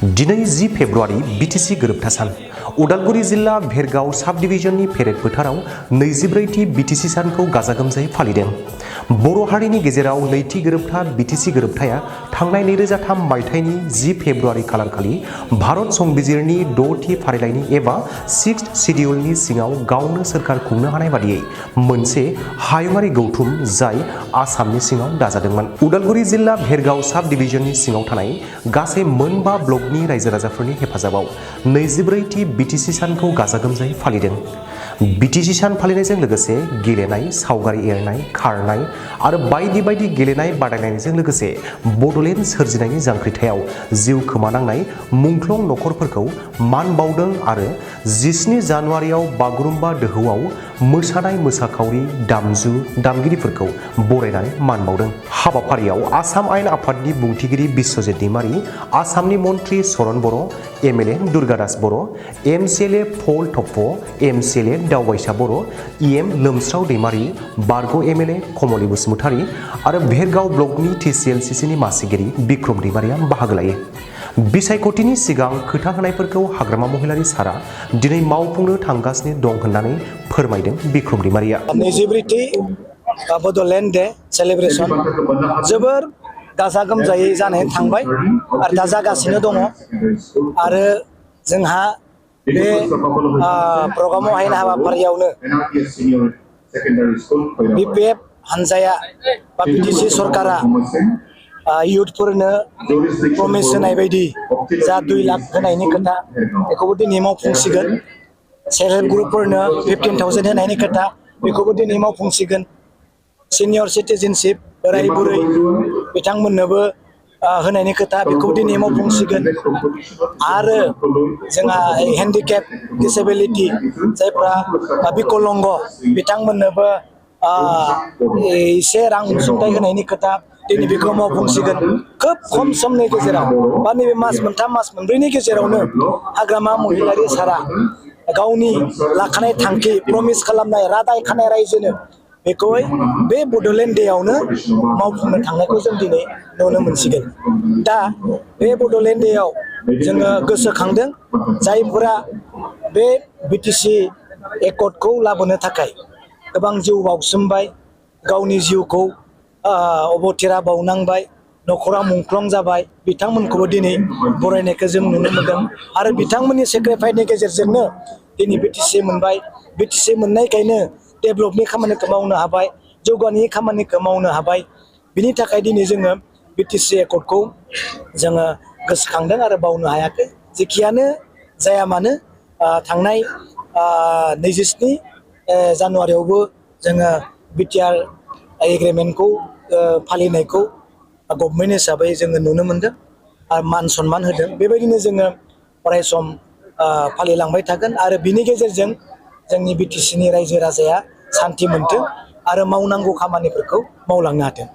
दिनै 10 फेब्रुवारि बीटीसी गोरोबथा सान उदालगुरि जिल्ला भेरगाव सब डिविजननि पेरेड फोथाराव 24थि बीटीसी सानखौ गाजा गोमजायै फालिदों। बर' हारिनि गेजेराव नैथि गोरोबथा बीटीसी गोरोबथाया थांनाय 2003 मायथाइनि 10 फेब्रुवारि खालारखालि भारत संबिजिरनि 6थि फारिलाइनि एबा 6th शिड्यूलनि सिङाव गावनो सोरखार खुंनो हानाय बादियै मोनसे हायुङारि गौथुम जाय आसामनि सिङाव दाजादोंमोन। उदालगुरि जिल्ला भेरगाव सब डिविजननि सिङाव थानाय गासै मोनबा ब्लकनि रायजो राजाफोरनि हेफाजाबाव 24थि बीटीसी सानखौ गाजा गोमजायै फालिदों। बीटीसी सान फालिनायजों लोगोसे गेलेनाय, सावगारि एरनाय, खारनाय आरो बायदि बायदि गेलेनाय बादायलायनायजों लोगोसे बड'लेण्ड सोरजिनायनि जांख्रिथायाव जिउ खोमानांनाय मुंख्लं नखरफोरखौ मान बावदों आरो 17 जानुवारियाव बागुरुम्बा दोहौआव मोसानाय मोसाखावरि दामजु दामगिरिफोरखौ बरायनानै मान बावदों। हाबाफारियाव आसाम आयेन आफादनि बुंथिगिरि बिश्वजित दैमारी, आसामनि मन्त्रि चरण बर', एमएलए दुर्गादास बर', एमसिएलए फल थप्प', एमसिएलए दावबायसा बर', इएम लोमस्राव दैमारी, बारग' एमएलए कमलि बसुमतारी आरो भेरगाव ब्लकनि टिसिएलसिसिनि मासिगिरि बिक्रम दैमारीया बाहागो लायो। बिसायख'थिनि सिगां खोथा होनायफोरखौ हाग्रामा महिलारि सारा दिनै मावफुंनो थांगासिनो दं होननानै फोरमायदों बिक्रम दैमारीया। 24थि बड'लेण्ड डे सेलिब्रेसन जोबोर गाजा गोमजायै जानानै थांबाय आरो दा जागासिनो दङ आरो जोंहा बे प्रग्रामाव हायना हाबाफारियावनो बिपिएफ हानजाया बा बीटीसी सरकारा इयुथफोरनो प्रमिस होनाय बायदि जा 2 लाख होनायनि खोथा बेखौबो दिनै मावफुंसिगोन। सेल्फ हेल्प ग्रुपफोरनो 15,000 होनायनि खोथा बेखौबो दिनै मावफुंसिगोन। सिनियर सिटिजेनशिप बोराय बुरै बिथांमोननोबो होनायनि खोथा बेखौ दिनै मावफुंसिगोन आरो जोंहा हेन्डिकेप डिसेबिलिटि जायफ्रा बिकलंग बिथांमोननोबो एसे रां अनसुंथाइ होनायनि खोथा दिनै बेखौ मावफुंसिगोन। खोब खम समनि गेजेराव बा नैबे मास मोनथाम मास मोनब्रैनि गेजेरावनो हाग्रामा महिलारि सारा गावनि लाखानाय थांखि प्रमिस खालामनाय रादाय खानाय रायजोनो बेखौ बे बड'लेण्ड डेआवनो मावफुंनो थांनायखौ जों दिनै नुनो मोनसिगोन। दा बे बड'लेण्ड डेआव जोङो गोसोखांदों जायफोरा बे बीटीसी एकर्डखौ लाबोनो थाखाय गोबां जिउ बाउसोमबाय, गावनि जिउखौ अबथिरा बावनांबाय, न'खरा मुंख्लं जाबाय, बिथांमोनखौबो दिनै बरायनायखौ जों नुनो मोनदों आरो बिथांमोननि सेक्रिफाइसनि गेजेरजोंनो दिनै बीटीसी मोनबाय। बीटीसी मोननायखायनो डेभेलपनि खामानिखौ मावनो हाबाय, जौगानायनि खामानिखौ मावनो हाबाय। बिनि थाखाय दिनै जोङो बीटीसी एकर्डखौ जोङो गोसोखांदों आरो बावनो हायाखै। जेखियानो जाया मानो थांनाय 27 जानुवारियावबो जोङो बिटिआर एग्रिमेन्टखौ फालिनायखौ गभर्नमेन्ट हिसाबै जोङो नुनो मोनदों आरो मान सनमान होदों। बेबायदिनो जोङो अरायसम फालिलांबाय थागोन आरो बिनि गेजेरजों जोंनि बीटीसीनि रायजो राजाया सान्थि मोनथों आरो मावनांगौ खामानिफोरखौ मावलांनो हाथों।